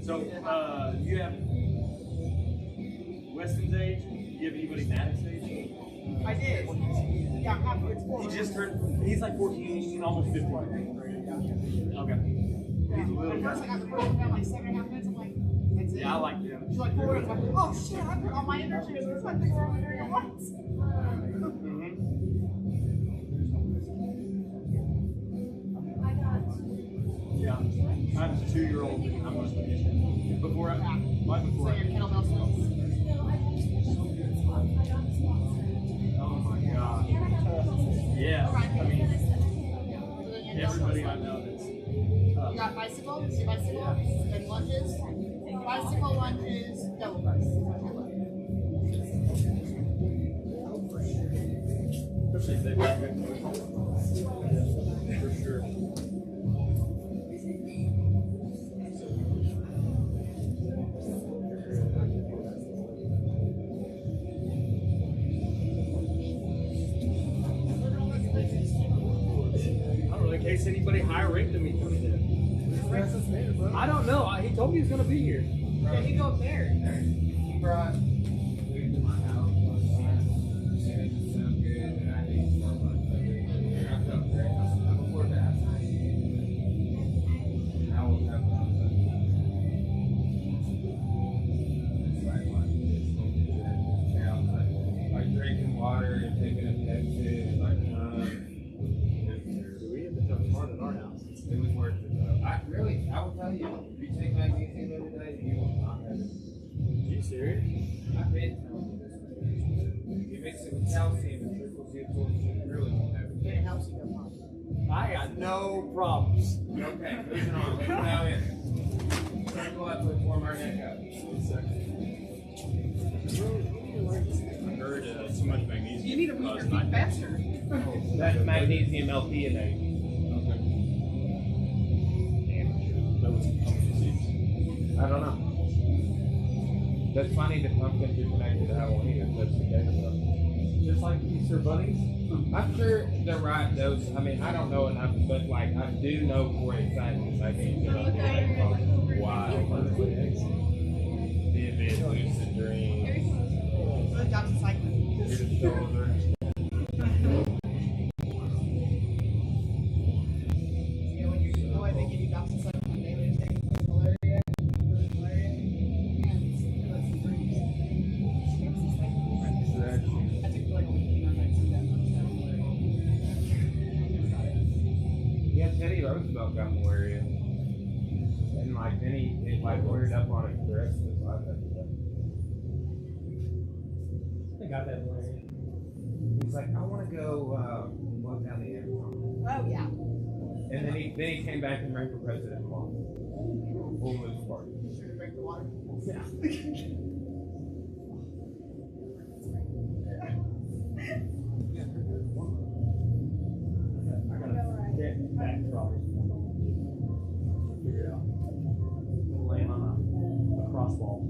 So, you have Weston's age? Do you have anybody Maddox's age? I did. Yeah, halfway. He just turned, he's like 14, almost 15. Okay. He's a little guy. First I got the first one like 7.5 minutes. I'm like, that's it. Yeah, I like him. She's like, forward. I'm like, oh shit, I put all my energy into this. I think we're only doing it once. Yeah, I'm a 2-year-old and I'm a before I, right before. So your kettlebell skills. Oh my god. Yeah, I mean, everybody I know that's. You got bicycle, and lunges. Bicycle, lunges, double press. Especially if they've got good for sure. In case anybody higher ranked than me comes in. I don't know. He told me he was going to be here. Yeah, he go up there. He brought food to my house one time. And it sounded good, and I ate so much of it. And I felt great. Before that, I will have one. It's like like drinking water and taking a Pepsi, like it was worth it though. I will tell you, if you take magnesium every day, you will not have it. Are you serious? I've been telling you this. You mix it with calcium and triple C absorption, you really won't have it. And it helps you go home. I got no problems. Okay, moving on. Let's now in. Circle up with warm our neck up. I heard too much magnesium. You need to move your feet faster. That's magnesium L-theanate. I don't know. That's funny that pumpkins are connected to Halloween if that's the case. Just like Easter bunnies? I'm sure the right dose, I mean, I don't know enough, but like, I do know for a fact that I can get up from wild. Vivid, lucid dreams. Really got to cycle. Your shoulder. Yeah, when you go away, they give you dots and cycle. Teddy Roosevelt got malaria, and like then he like ordered up on it for the rest of his life after that. I got that malaria. He's like, I want to go walk down the Amazon. Oh yeah. And then he came back and ran for president and lost. Full moves party. Sure to drink the water. Yeah. Back drop. Figure it out. Laying on a cross wall.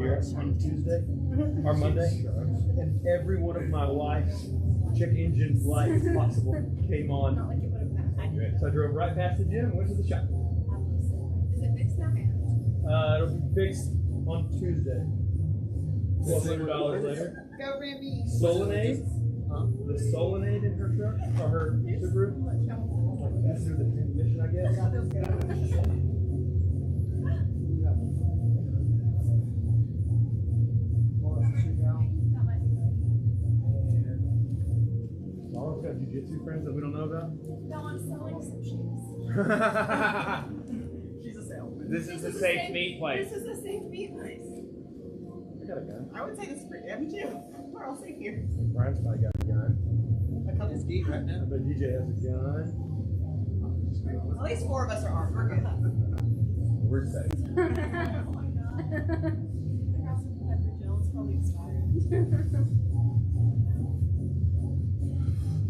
here on Tuesday or Monday, and every one of my wife's check engine lights possible came on. So I drove right past the gym and went to the shop. Is it fixed now? It'll be fixed on Tuesday. $1,200 later. Go Remy. Solenoid, the solenoid in her truck or her Subaru. That's through the transmission, I guess. Laura's got jiu-jitsu friends that we don't know about. No, I'm selling some shoes. She's a salesman. This is a safe meat place. This is a safe meat place. I got a gun. I would say this is pretty empty too. We're all safe here. Brian's probably got a gun. A couple's deep right I now. bet DJ has a gun. At least 4 of us are armed. We're good. We're safe.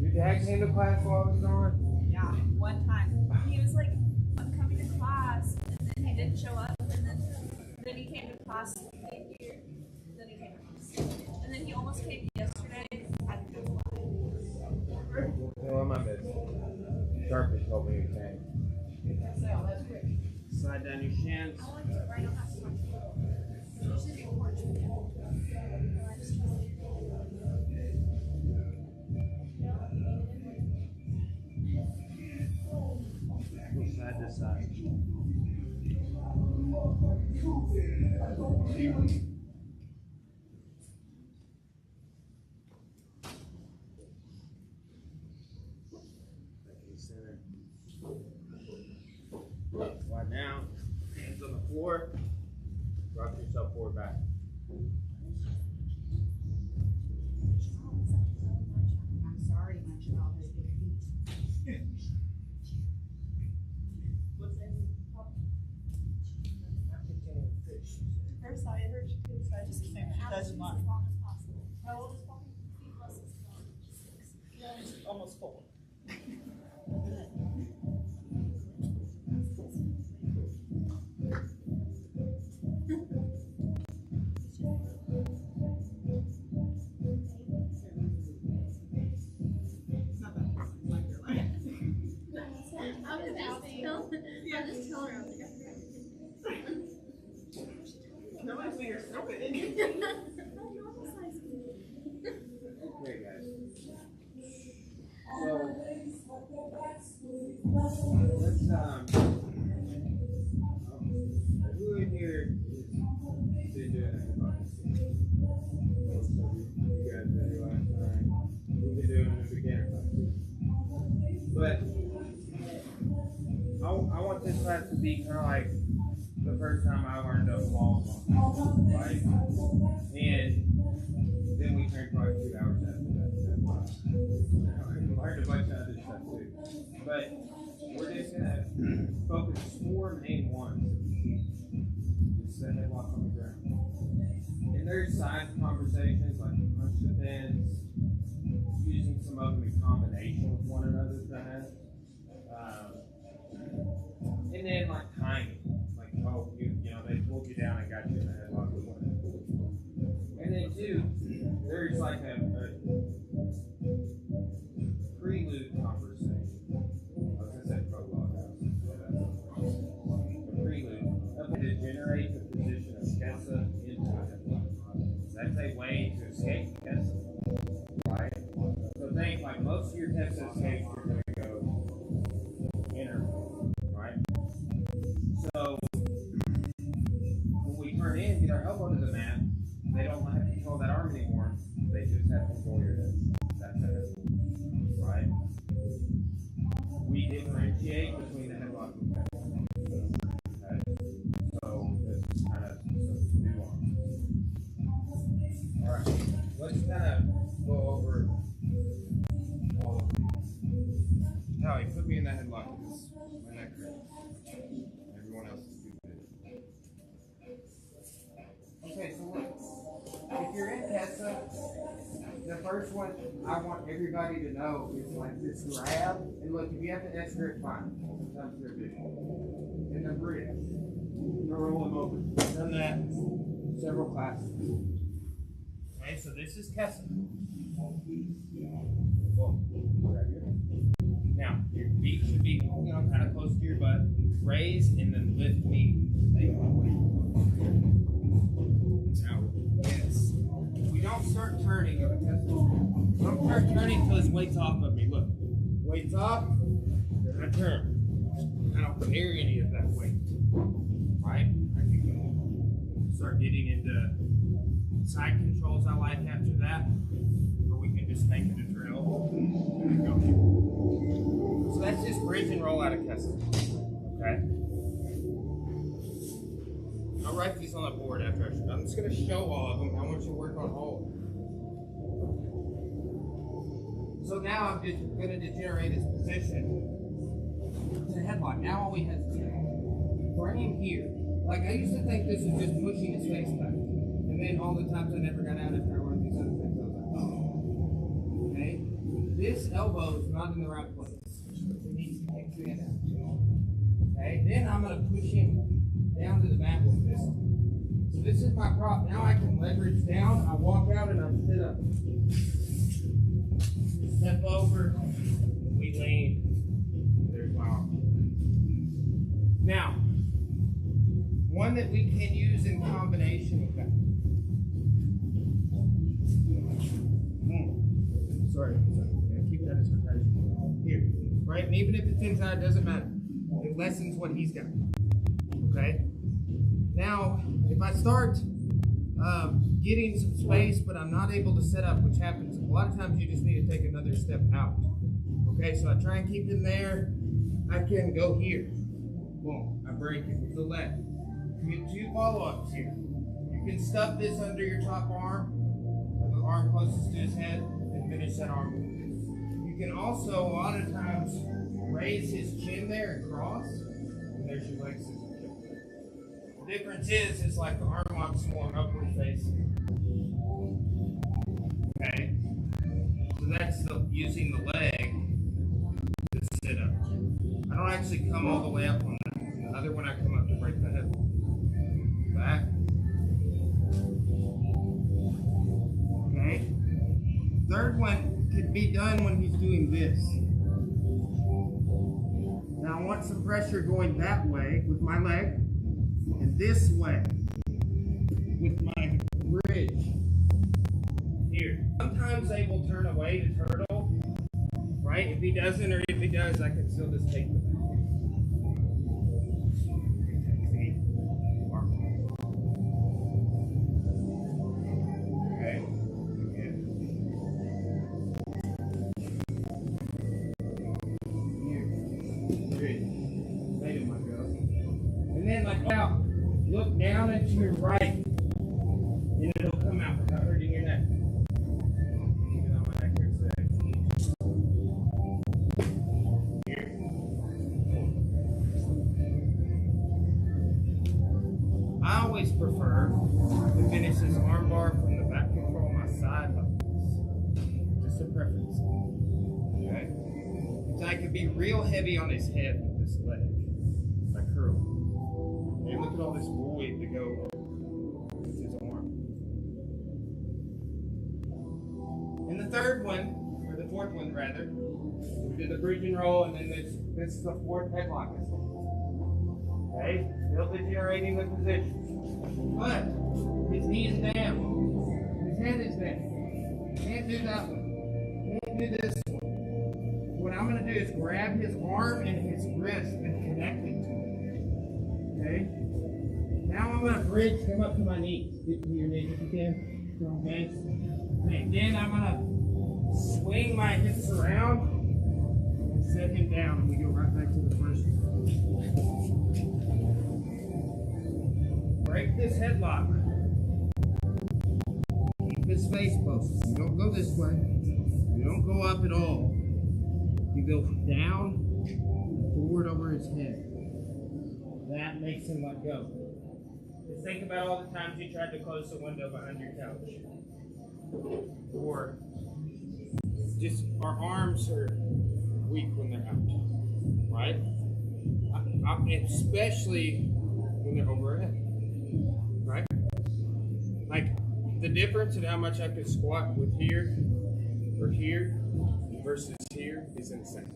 Your dad came to class while I was gone? Yeah, one time. He was like, I'm coming to class, and then he didn't show up, and then he came to class here, then he came to class. And then he almost came yesterday. I don't know why. Well, I'm not missing. Sharpie told me you came. That's quick. Slide down your shins. I want to right on that spot. Usually be orange with you. Side to side. Center. Right now, hands on the floor. Rock yourself forward back. I'm sorry, my child has big feet. What's that? First I heard you could, so I just keep It does as not. long as possible. My oldest walking feet lessons is Almost full. It's not that much, it's like your life. I'm just telling her. Nobody's being stupid, isn't it? Okay, guys. So, let's, who in here is been doing that about this? Most of you guys did it last time. We've been doing it in beginner class. But, I want this class to be kind of like the first time I learned up walls, right? And then we turned probably 2 hours after that. I learned a bunch of other stuff too. But we're just gonna focus 4 main ones. Just the headlock on the ground. And there's side conversations like punch defense, using some of them in combination with one another perhaps. And then like timing. Like, oh, you know, they pulled you down and got you in the headlock or whatever. And then 2, there's like a prelude conversation. I was gonna say prologue. A prelude. To generate the position of Kessa into a headlock. That's a way to escape Kessa. Right? So think like most of your Kessa escapes are going to go inner. Right? So when we turn in, get our elbow to the mat, they don't have to control that arm anymore. They just have to control your head. That's it. Right? We differentiate between the headlock and the headlock. Okay? So it's kind of nuance. Alright. Let's kind of go over all of these. Tally, put me in that headlock because my neck hurts. Everyone else is stupid. Okay, so look. If you're in Kessa, the first one I want everybody to know is like this grab. And look, if you have to extra it, fine. Sometimes they're big. And the bridge. You roll them over. Done that. several classes. Okay, so this is Kessa. Well, grab your hand. Now, your feet should be, kind of close to your butt. Raise and then lift me. Now, yes. We don't start turning. Don't start turning until his weight's off of me. Look, weight's off, then I turn. I don't carry any of that weight. Right? I can start getting into side controls I like after that. Or we can just make it a drill. There we go. So that's just bridge and roll out of Kessa. Okay? I'll write these on the board after I'm just going to show all of them. I want you to work on all of them. So now I'm just going to degenerate his position to headlock. Now all we have to bring him here. Like I used to think this was just pushing his face back. And then all the times I never got out after I learned these other things, I was like, oh. Okay? This elbow is not in the right place. It needs to extend out. Okay? Then I'm going to push him down to the mat with this. So this is my prop. Now I can leverage down. I walk out and I sit up. Step over. We lean. There's my arm. Now, one that we can use in combination with that. Sorry. Yeah, keep that as rotation. Here. Right? And even if it's inside, it doesn't matter. It lessens what he's got. Okay? Now, if I start getting some space, but I'm not able to set up, which happens, a lot of times you just need to take another step out. Okay, so I try and keep him there. I can go here. Boom, I break it with the leg. You get 2 follow-ups here. You can stuff this under your top arm, or the arm closest to his head, and finish that arm with this. You can also, a lot of times, raise his chin there and cross, and there's your leg system. The difference is, it's like the arm lock's more upward facing. Okay? So that's using the leg to sit up. I don't actually come all the way up on that. The other one I come up to break the hip. Back. Okay? Third one could be done when he's doing this. Now I want some pressure going that way with my leg. And this way with my bridge here. Sometimes they will turn away to turtle, right? If he doesn't, or if he does, I can still just take the back. Okay. Again. Here. Bridge. Later, my girl. And then like out, look down and to your right, and it'll come out without hurting your neck. Keep it on my neck here a sec. Here. I always prefer to finish this arm bar from the back control on my side like this. Just a preference. Okay? So I can be real heavy on his head with this leg. I curl. And look at all this void to go with his arm. And the third one, or the fourth one rather, we did the bridge and roll, and then this is the fourth headlock. Okay? Still degenerating the position. But his knee is down. His head is down. Can't do that one. Can't do this one. What I'm going to do is grab his arm and his wrist and connect it to him. Okay? Now I'm going to bridge, come up to my knees. Get to your knees if you can. Okay? And then I'm going to swing my hips around and set him down, and we go right back to the first one. Break this headlock. Keep his face close. You don't go this way. You don't go up at all. You go down and forward over his head. That makes him let go. Just think about all the times you tried to close the window behind your couch. Or just our arms are weak when they're out, right? Especially when they're overhead, right? Like the difference in how much I could squat with here or here versus here is insane.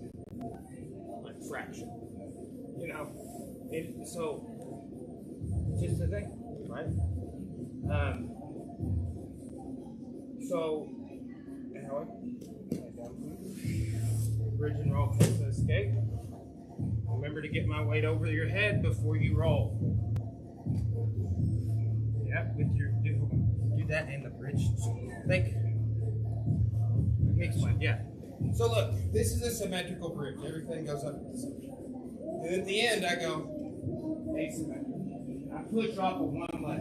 Like fraction. You know, so just the thing, right? So, Howard, bridge and roll close to escape. Remember to get my weight over your head before you roll. Yep, with your do that in the bridge. Think. Explain, yeah. So look, this is a symmetrical bridge. Everything goes up. And at the end, I go asymmetrical. I push off of one leg.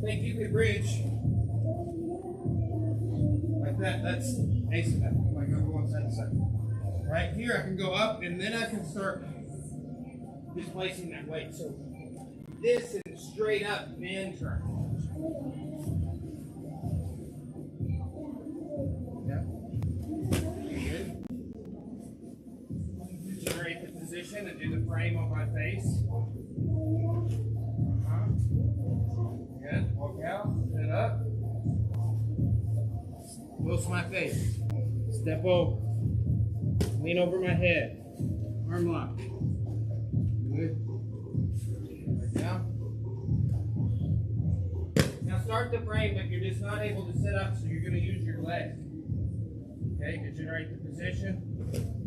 Think you could bridge like that. That's asymmetrical. Like over one side to side. Right here, I can go up, and then I can start displacing that weight. So this and straight up, then turn. Yeah. Good. Generate the position and do the frame on my face. Good. Walk out. Sit up. Close my face. Step over. Lean over my head. Arm lock. Good. Right down. Now start the frame, but you're just not able to sit up, so you're going to use your legs. Okay, to generate the position.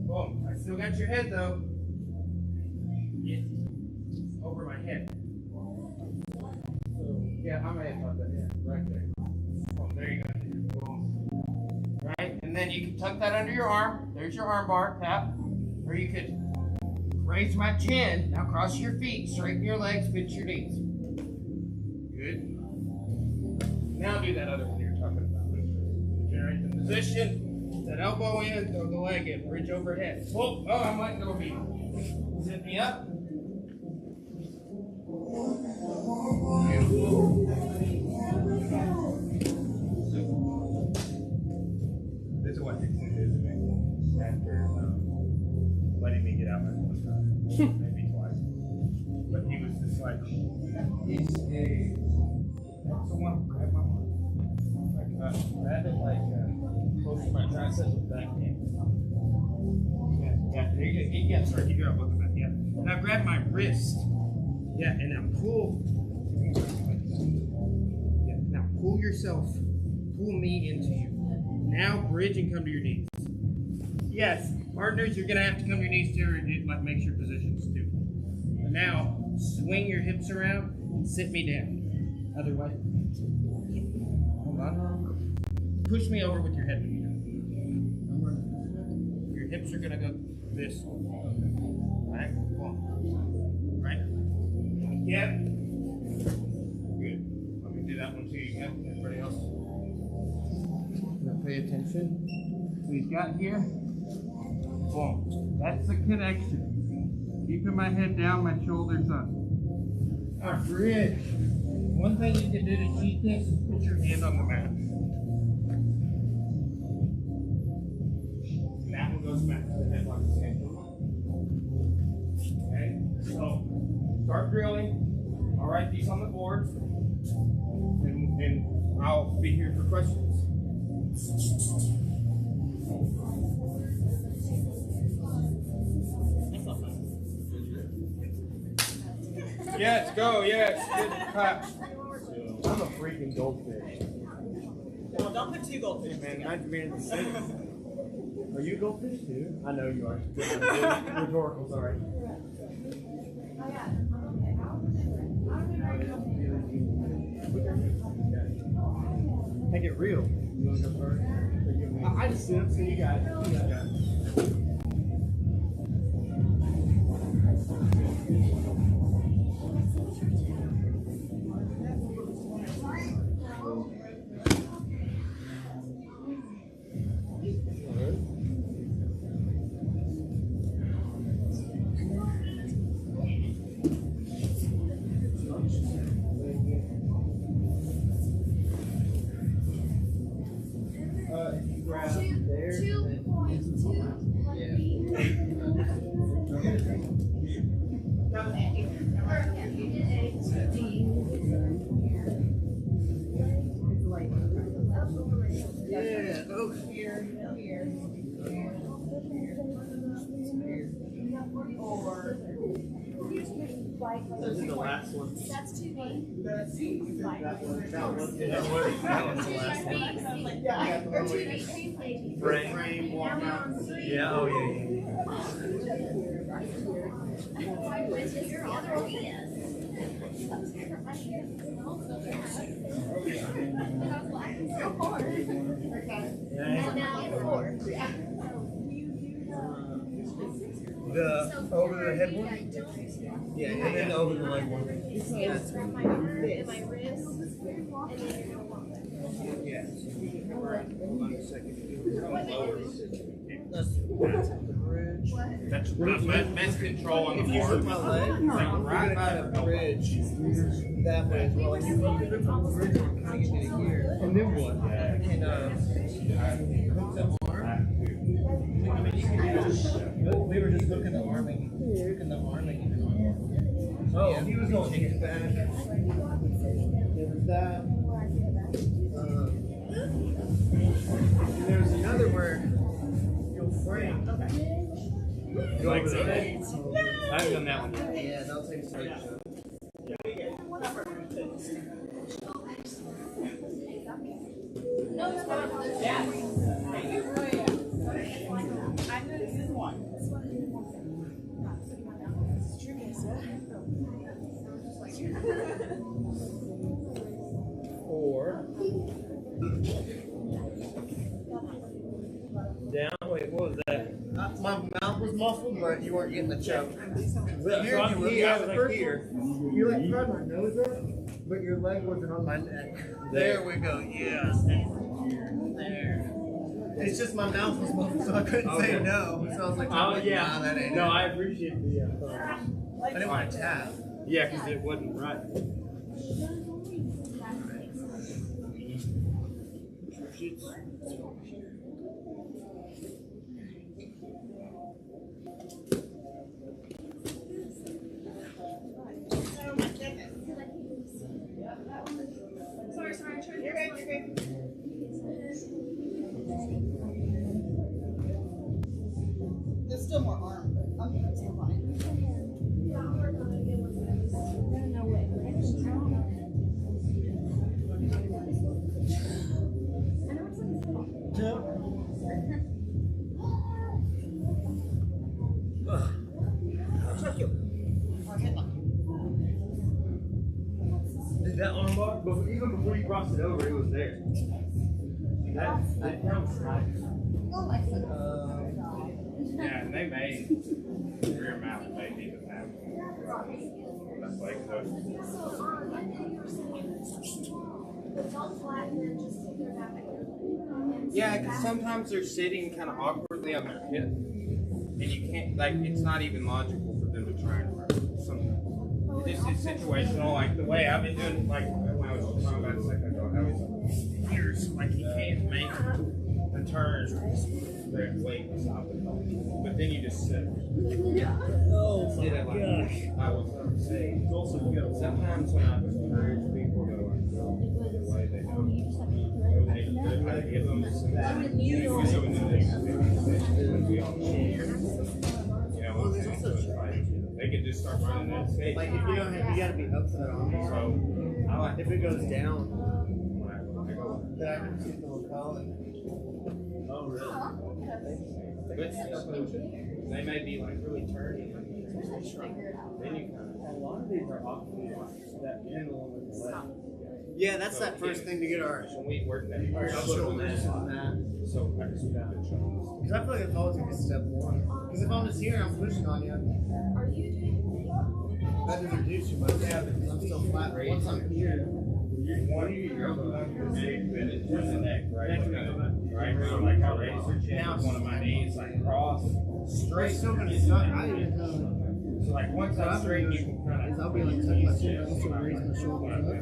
Boom. I still got your head though. Get over my head. So, yeah, I may have thought that. Yeah, right there. Boom. There you go. Boom. Right, and then you can tuck that under your arm. There's your arm bar, tap. Or you could raise my chin. Now cross your feet, straighten your legs, pinch your knees. Good. Now do that other one you're talking about. Generate the position. That elbow in, throw the leg in. Bridge overhead. Oh, I might go deep. Sit me up. This is what Dixon did to me after letting me get out my first time. Maybe twice. But he was just like, he's a. Someone grab my arm. Grab it like close to my triceps with that hand. Yeah, there you go. Yeah, sorry, keep your elbow back. Yeah. Now grab my wrist. Yeah, and now pull. Yeah, now pull yourself. Pull me into you. Now bridge and come to your knees. Yes, partners, you're gonna have to come to your knees too, or it like makes your position stupid. And now swing your hips around and sit me down. Other way. Hold on. Push me over with your head. Your hips are gonna go this way. Right? Right? Yeah. Good. Let me do that one too. You got everybody else. Now pay attention. So he's got here. Boom. That's the connection. Keeping my head down, my shoulders up. Our bridge. One thing you can do to cheat this is put your hand on the mat. And that one goes back to the headlock stand. Okay, so start drilling. I'll write these on the board, and I'll be here for questions. Yes, go, yes. Good clap. I'm a freaking goldfish. Well, don't put two goldfish. Man, imagine being in the city. Are you a goldfish too? I know you are. Rhetorical, sorry. Make it real. You want to go first? I just sit up, so you got it. here, here, here, or This is the last one. That's 2B. That one's the last one. Or 2B. Frame. Yeah, oh yeah. Your other ideas. The over the head one? Yeah, and then over the leg one. That's from my arm and my wrist, and then your one. Yeah. Hold on a second. That's the bridge. That's best control on the If you board. put my leg, Like right by the the elbow. bridge that way as well. Like you put the bridge on, kind of get it here. And then what? And hook the arm. I mean, you can just, we were just hooking the arming. Oh, yeah. He was going to take it back. There's that. And there's another where you'll frame. You like that? I haven't done that one yet. Yeah, that'll take a straight shot. No, it's not. Or down. Wait, what was that? My mouth was muffled, but you weren't getting the choke. Here you were. Yeah, the first here. You like tried my nose up, but your leg wasn't on my neck. There we go. Yes. There. It's just my mouth was muffled, so I couldn't say no. So I was like, Oh yeah. nah, that ain't No, it. I appreciate the. I didn't want to tap. Yeah, because it wasn't right. Sorry. You're good. There's still more arm, but I'm gonna still fine. Did that arm bar? But even before you crossed it over, it was there. That counts. Yeah, and they made rear mount, they need to have. That's like yeah, because sometimes they're sitting kind of awkwardly on their hip, and you can't, like, it's not even logical for them to try and run. Sometimes it's situational, like the way I've been doing, like when I was talking about a second ago, I was years, like he can't make the turn, the weight was up, but then you just sit. Oh my Like, gosh. I was saying, it's also sometimes when I encourage people to like go the way they don't, they try to give them some so we all cheer. You know what I'm saying? So it's like, they could just start running that stage. Like if you don't have, you gotta be up to that arm bar. So I like If it goes down, when I go. then I can see someone calling. Oh really? But they may be like really turning. Then you kind of. A lot of these are awkward. That pendulum with the left. Yeah, that's that first thing to get our When we work that, shoulders on that. so I just got the shoulders. Because I feel like it's always gonna be step one. Because if I'm just here, I'm pushing on you. That doesn't do too much. Yeah, because I'm still flat. Once I'm here, You're the one who's big, but it's just the neck, right? Right, so like I raise your chin, one of my knees like cross, straight. I'm still gonna suck. I didn't know. So like once What I'm I'm straight, gonna you do can kind is of. I'll be like tuck my chin, but also raise my shoulders up.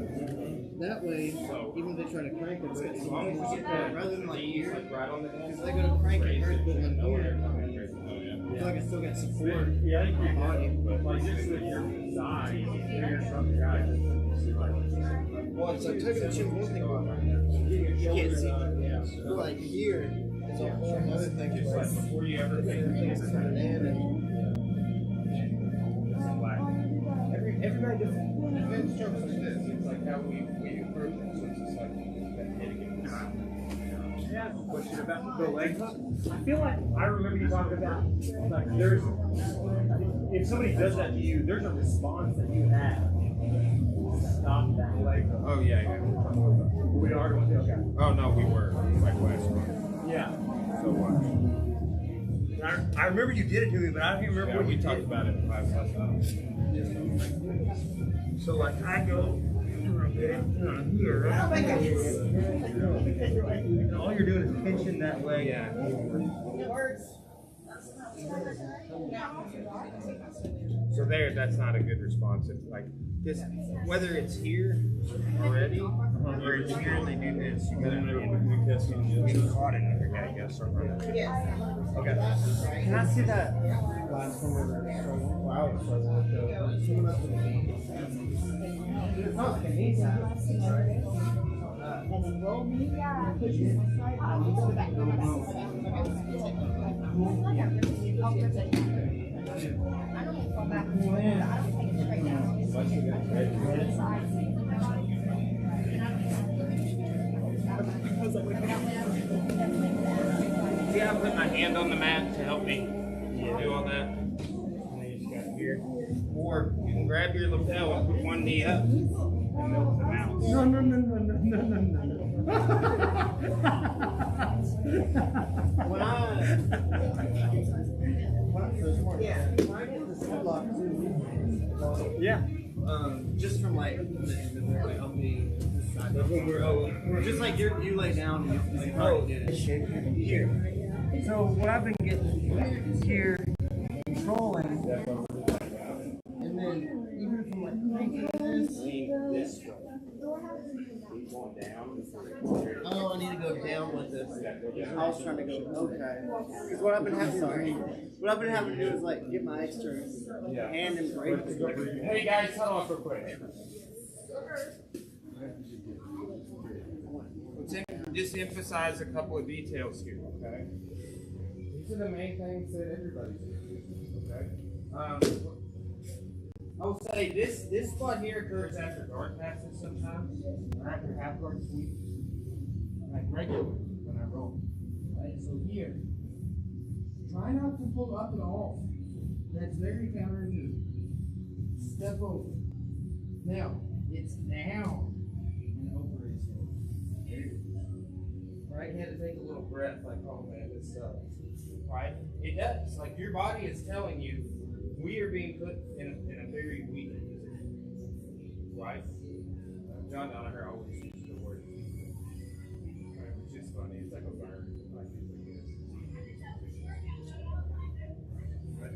That way, even if they try to crank it, it's As long as you get that, rather than like knees here. like right on the neck. If they go to crank it, hurts, but like No one here, ever comes in. I feel like I still got support. Yeah, I think My you're body. good. Like just with your size, you're some guy. Well, it's like tucking the chin. One thing about you can't see. like here, it's a whole other thing. Just like before you ever think Things coming in and everybody different. Defense strokes like this. It's like how we approach it. So it's just like that hitting it. Yeah, question about the leg hook. I feel like I remember you talking about like there's if somebody does that to you, there's a response that you have to stop that leg hook. Oh yeah, yeah. We are going to okay. Oh no, we were like last month. Yeah. So what? I remember you did it to me, but I don't even remember Yeah, what we you talked did. about it in class last time. So like I go here, right? And all you're doing is pinching that leg. Yeah. So there, that's not a good response. It's like this, whether it's here already or it's here and they do this. You gotta know you caught it in there. Yeah, you gotta start running. Okay. Can I see that? last summer that struggle. I was struggling with someone else It's not like an easy. And then roll me down, push you to the side, and go back, go back. I'll grip it. I don't fall back. I don't take it straight down. To the side. See how I put my hand on the mat to help me do all that? And then you just got here. Or you can grab your lapel and put one knee up and milk the mouse. No. when I did this headlock too, Yeah. just from like help me just like you lay down and you probably did it. Here. So what I've been getting is here, controlling, And then even from like cranking this, This way. Keep going down. oh, I need to go down with this. I was trying to go okay. Because what I've been having to do is like get my extra hand and break. Hey guys, hold on real quick. Just emphasize a couple of details here, okay? These are the main things that everybody's doing, okay? I will say this spot here occurs after guard passes sometimes, or after half guard sweeps, like regularly when I roll. Right, so here, try not to pull up at all. That's very counterintuitive. Step over. Now, it's down and over his head. There it is. Right, you had to take a little breath, like, oh man, this sucks. Right? It does. Like your body is telling you, we are being put in a very weak position. Right? John Donaher always uses the word weak. Right? Which is funny. It's like a burn. Like right?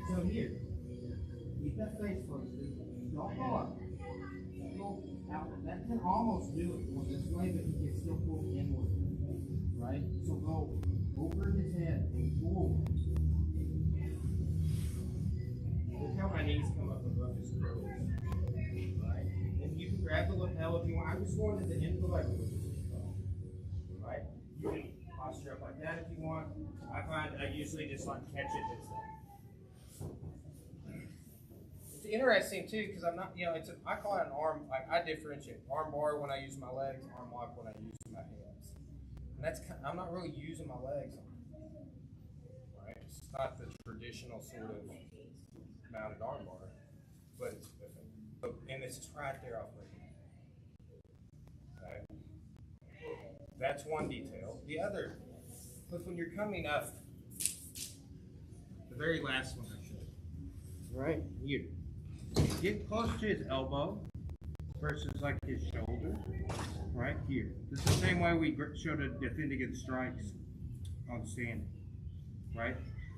So here, keep that face close. Don't go up. Go out. That can almost do it going this way, but you can still pull inward. Right? So go over his head and forward. Look how my knees come up above his throat. Right? And you can grab the lapel if you want. I'm just going to the end of the leg. Right? You can posture up like that if you want. I find I usually just like catch it this way. It's interesting too because I'm not, I call it an arm. Like I differentiate arm bar when I use my legs, arm lock when I use my hands. And I'm not really using my legs on it. Right? It's not the traditional sort of mounted arm bar, but it's different. And it's right there off right here. Okay? That's one detail. The other, look, when you're coming up, the very last one I showed, right here. Get close to his elbow versus like his shoulder, right here. This is the same way we showed a defend against strikes on standing, right?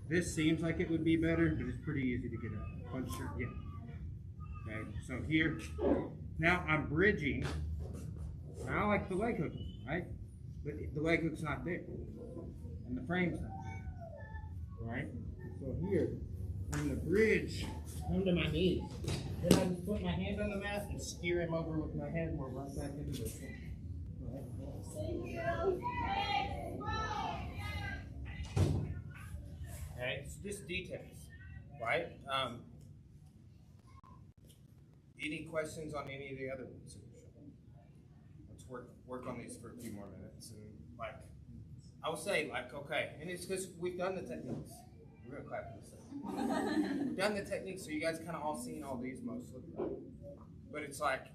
This seems like it would be better, but it's pretty easy to get a punch through. Yeah. Okay, so here, now I'm bridging. Now I like the leg hook, right? But the leg hook's not there, and the frame's not there, right? So here, I'm gonna bridge, come to my knees. Then I just put my hand on the mat and steer him over with my head, and we're right back into this one. Right? just details, right? Any questions on any of the other ones? Let's work on these for a few more minutes. And like, I would say, like, okay, and it's because we've done the techniques. We're gonna clap for this second. We've done the techniques, so you guys kind of all seen all these mostly. But it's like,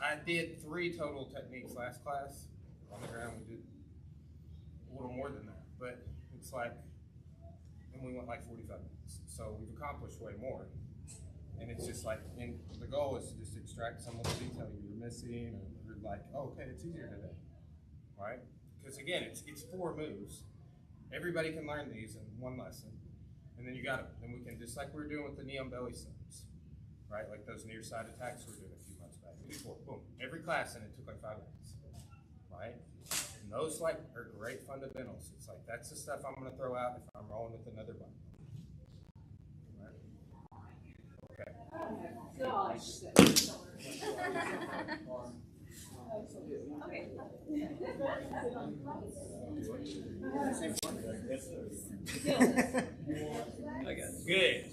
I did 3 total techniques last class. On the ground, we did a little more than that. But it's like, and we went like 45 minutes. So we've accomplished way more. And it's just like, and the goal is to just extract some little detail you're missing, or you're like, oh, okay, it's easier today, right? Because again, it's 4 moves. Everybody can learn these in one lesson, and then you got it. Then we can, just like we were doing with the knee on belly sets, right? Like those near side attacks we were doing a few months back. We did 4, boom, every class, and it took like 5 minutes, right? And those like are great fundamentals. It's like that's the stuff I'm gonna throw out if I'm rolling with another button. Okay. Gosh. Good.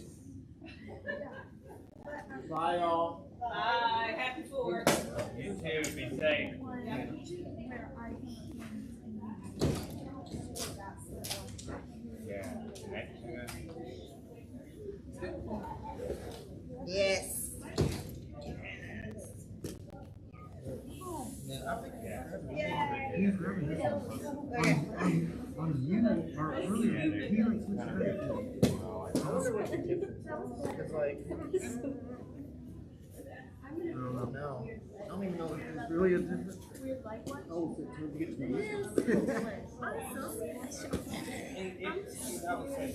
Bye, y'all. Bye. Happy 4. You too. Be safe. Yeah. Yes. On you, or earlier, he like switched everything. I wonder what the difference is. Because like, I don't know. I don't even know if there's really a difference. Oh, so it's hard to get to me. I would say.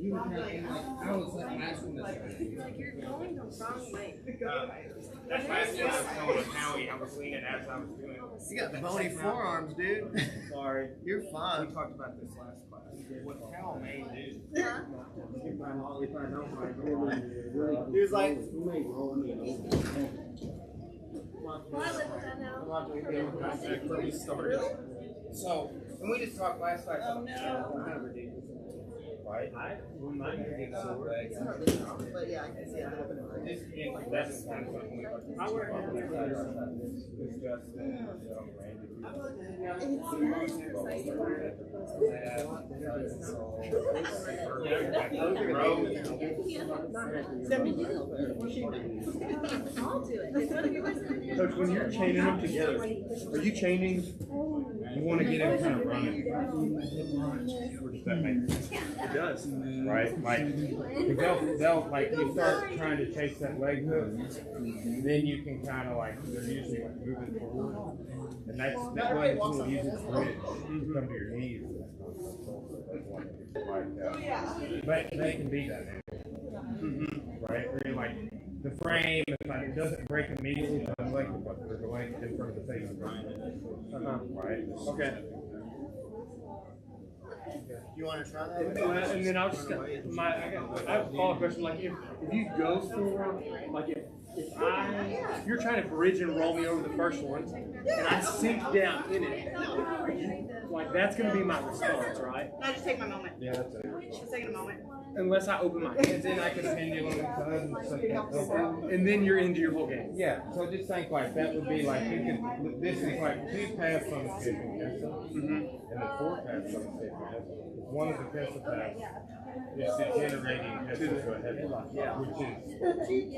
I was like asking this. Like you're going the wrong way. That's why I was going with Howie. I was leaning as I was doing it. You got bony forearms, dude. Sorry. You're fine. We talked about this last class. What Hal may do. He was like, so, and we just talked last night. Oh no. Right? But yeah, I can see it. That's kind of something we I'll do it. Coach, when you're chaining them together, are you chaining? You want to get them kind of running. Does that make sense? It does. Right? Like, they'll like, you start trying to chase that leg hook, then you can kind of like, they're usually like moving forward. And that's one of the tools uses bridge to come to your knees. But they can be that. Right? Where you're like, the frame, it doesn't break immediately, but like they're going in front of the face. Right? Okay. you want to try that? And then I'll just, I have a follow-up question. Like, if you go for, like, if you're trying to bridge and roll me over the first one, and I sink down in it, like, that's going to be my response, right? No, just take my moment. Yeah, that's it. Just taking a moment. Unless I open my hands in, I can pendulum and then you're into your whole game. Yeah, so just think like that would be like, you could, this is like 2 paths on the skipping pistol, and then 4 paths on the skipping pistol. One of the pistol paths is degenerating pistol to a headlock, which is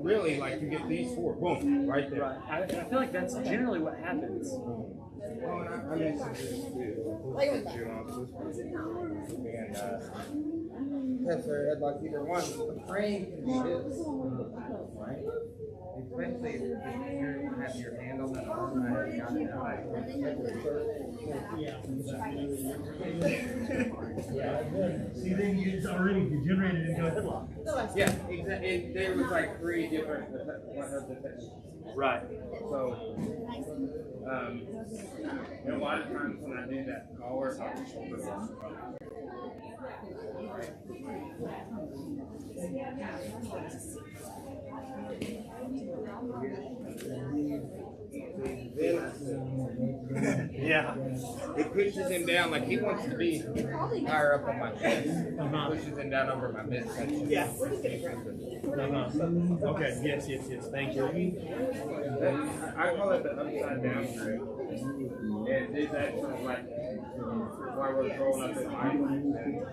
really like you get these 4, boom, right there. Right. I feel like that's generally what happens. Well, and I mentioned this too, and pistol or headlock, either one, the frame can be this, right? Especially if you have your hand on the arm, I got it out. See, then it's already degenerated into a headlock. Yeah, exactly. There was like 3 different techniques. Right. So, a lot of times when I do that, I'll work on the shoulder. Right? Yeah. It pushes him down like he wants to be higher up on my chest. Pushes him down over my midsection. Yeah, we're just getting ready. Okay, yes, thank you. I call it the upside down grip. And it's actually like why we're throwing up at my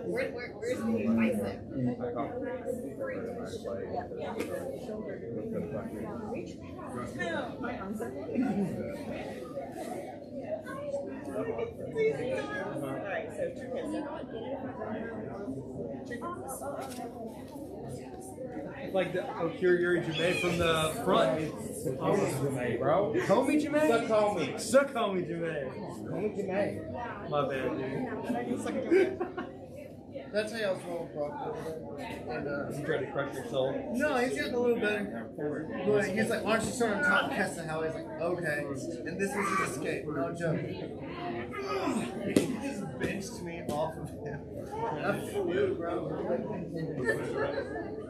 Where's the bicep? I call Alright, so turn his Like the Kyrie Jame from the front. Jame, bro. Call me Jame? Suck call me. Suck call me Jame. Call me Jame. My bad, dude. That's how y'all swallow properly. And You tried to crush your soul. no, he's getting a little better. But he's like, why don't you start on top and cast the hell? He's like, okay. And this was his escape. No joke. He just benched me off of him. I flew, bro.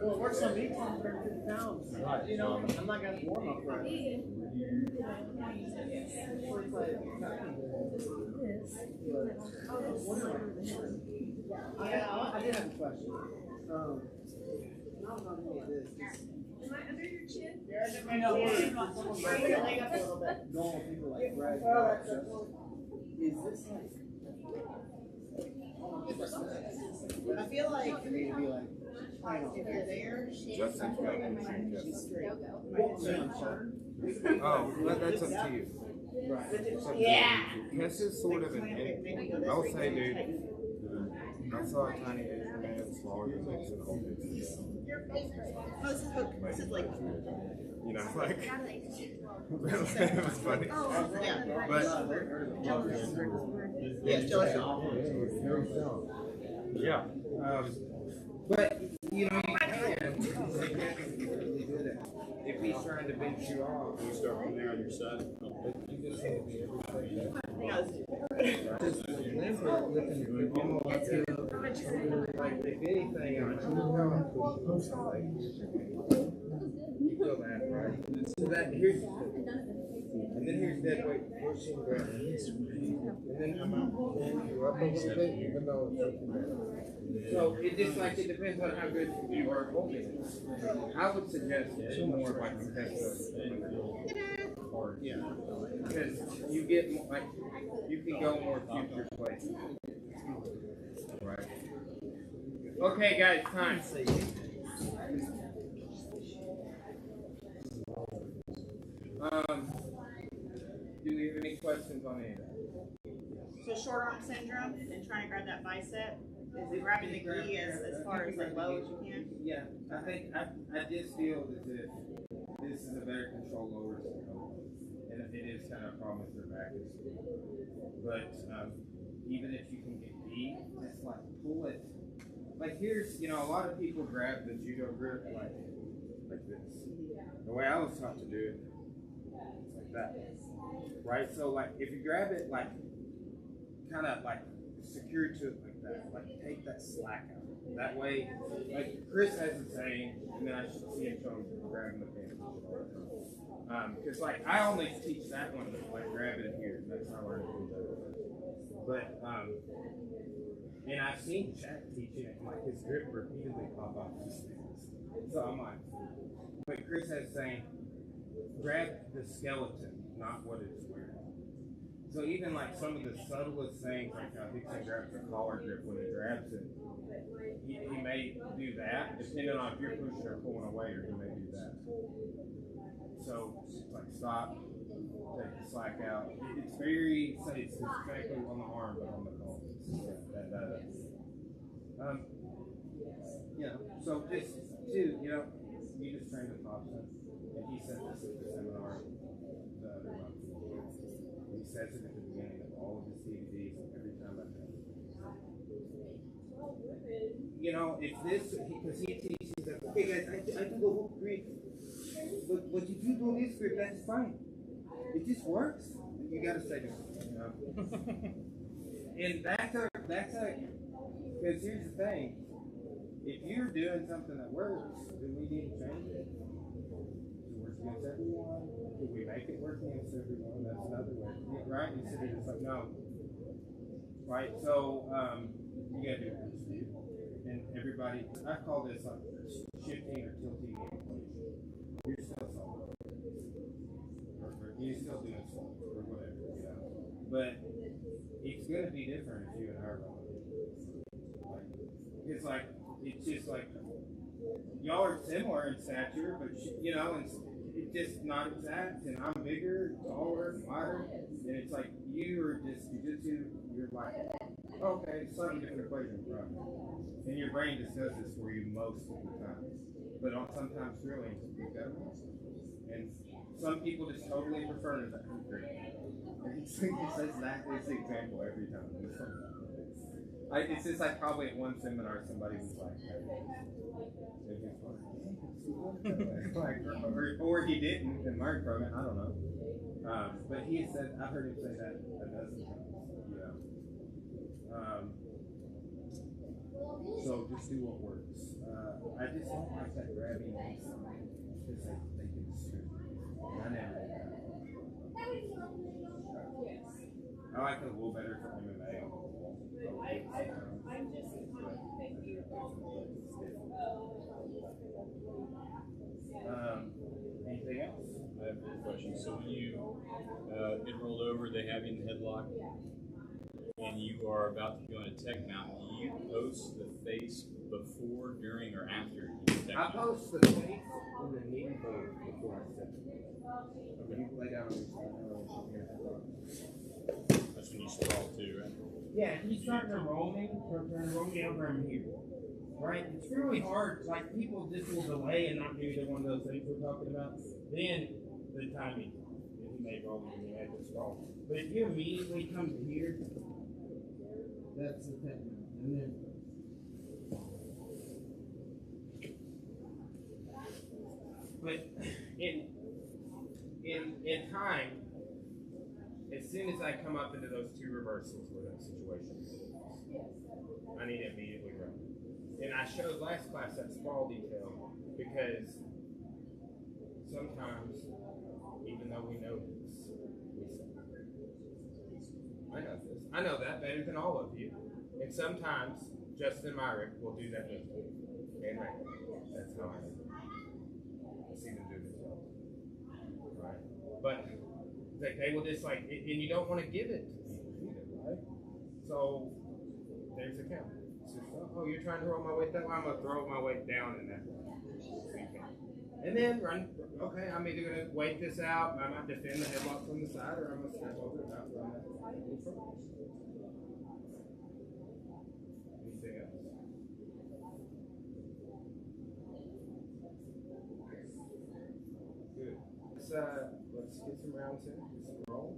Well, it works on me, 150 pounds. You know, I'm not gonna warm up right. I did have a question. I was on this. Am I under your chin? No, Normal people like Brad. Is this like? I feel like For me to be like, I don't if you're there, Justin's got one Oh, that's up to you. yeah. This is sort of an. I'll say, dude. I saw a tiny Asian man smaller than this and all this. Oh, this is like, You know, like. It was funny. yeah. But. Yeah, jealous. Yeah. But you know, you can. If he's trying to bench you off, you start from there on your side. But you just have to be like if anything, you feel that, right? So that here's and then here's dead weight pushing down. And then come out and you're up a little bit, even though it's looking down. So it just like it depends on how good you are holding it. I would suggest more like a or because you get more, like you can go more future places. Right. Okay, guys, time. Do we have any questions on any of that? So short arm syndrome and trying to grab that bicep. Is it grabbing the gi as far as like low as you can? Yeah, I think I just feel as if this is a better control lower syndrome. And it is kind of a problem with your back issue. But even if you can get gi, it's like pull it. Like here's, you know, a lot of people grab the judo grip like this. The way I was taught to do it, it's like that. Right? So like if you grab it like kind of like secure to it like that, like take that slack out. That way, like Chris has the saying, and then I should see him showing grabbing the pants. Because like I only teach that one, like grab it here. That's how I learned to do that. But and I've seen Jack teaching it, like his grip repeatedly pop off these things. So I'm like, but Chris has saying, grab the skeleton, not what it's wearing. So even like some of the subtlest things, like how Hickson grabs the collar grip when he grabs it, he may do that, depending on if you're pushing or pulling away, or he may do that. So like stop, take the slack out. It's very, it's exactly on the arm, but on the collar. So just two, you know, you just train the Thompson, and he said this at the seminar the other month. He says it at the beginning of all of his DVDs every time I tell him. You know, if this, because he teaches that, okay guys, I do the whole grip, but if you do this grip, that's fine. It just works. You gotta say this, you know. And that's a, because here's the thing, if you're doing something that works, then we need to change it. It works against everyone. If we make it work against everyone, that's another way. Right? Instead of just like, no. Right? So, you gotta do it for you. And everybody, I call this like shifting or tilting the equation. You're still solving. Or you're still doing stuff or whatever, you know. But it's gonna be different if you and I are going. It's like, it's just like, y'all are similar in stature, but you know, it's just not exact. And I'm bigger, taller, wider, and it's like you are just jujitsu. You're like, okay, slightly different equation, right? And your brain just does this for you most of the time, but sometimes really you've got to. And some people just totally prefer that. It's exactly the example every time. It's just like probably at one seminar somebody was like, or he didn't and learned from it. I don't know. But he said, I've heard him say that a dozen times. So just do what works. I just don't like that grabbing because they think it's true. I never did that. I like it a little better for MMA on the wall. Anything else? I have a question. So when you get rolled over, they have you in the headlock, and you are about to go into tech mount. Do you post the face before, during, or after you tech mount? I post the face and the knee both before I step. Okay. You lay down on your side. That's when you sprawl too, right? Yeah, if you start to roll me, roll down from here. Right? It's really hard. Like, people just will delay and not do either one of those things we're talking about. Then, the timing. You may roll and you have to stall. But if you immediately come to here, that's the technique. And then, but in time, as soon as I come up into those two reversals where that situation is, I need to immediately run. And I showed last class that sprawl detail because sometimes, even though we know this, we say, I know this. I know that better than all of you. And sometimes, Justin Myrick will do that with me. And that's how I do it. I see them do this well. Right? But they will just like, and you don't want to give it to people either, right? So, there's a count. Oh, you're trying to roll my weight that way? I'm going to throw my weight down in that way. And then run. Okay, I'm either going to wait this out, I might defend the headlock from the side, or I'm going to step over it out run that. Anything else? Good. Let's get some rounds in, get some roll.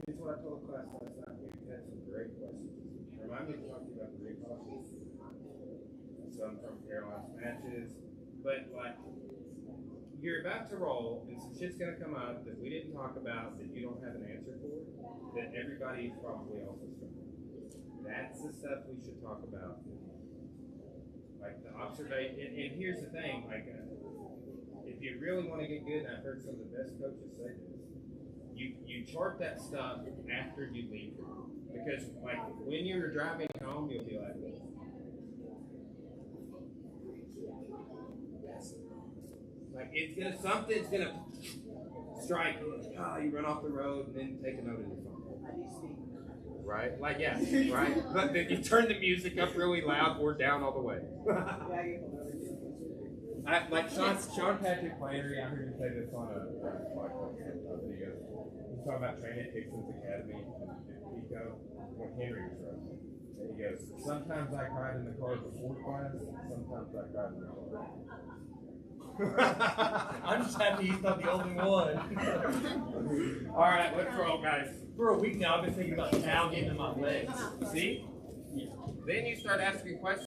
Here's what I told the class last night. We've had some great questions. Remind me to talk to you about the recalls. Some from Caroline's matches. But, like, you're about to roll, and some shit's going to come up that we didn't talk about that you don't have an answer for, that everybody probably also struggles. That's the stuff we should talk about. Like, the observation. And here's the thing. Like, if you really want to get good, and I've heard some of the best coaches say this, you chart that stuff after you leave. Because, like, when you're driving home, you'll be like, something's gonna strike you. You run off the road and then take a note of your phone. Right? Like, yeah, right? But then you turn the music up really loud or down all the way. Like Sean Patrick Flannery, I heard him say this on a podcast. He's talking about training at Dixon's Academy in Pico when Henry was running. And he goes, sometimes I cried in the car before class, sometimes I cried in the car. I'm just happy he's not the only one. All right, let's roll, guys. For a week now, I've been thinking about now getting in my legs. See? Then you start asking questions.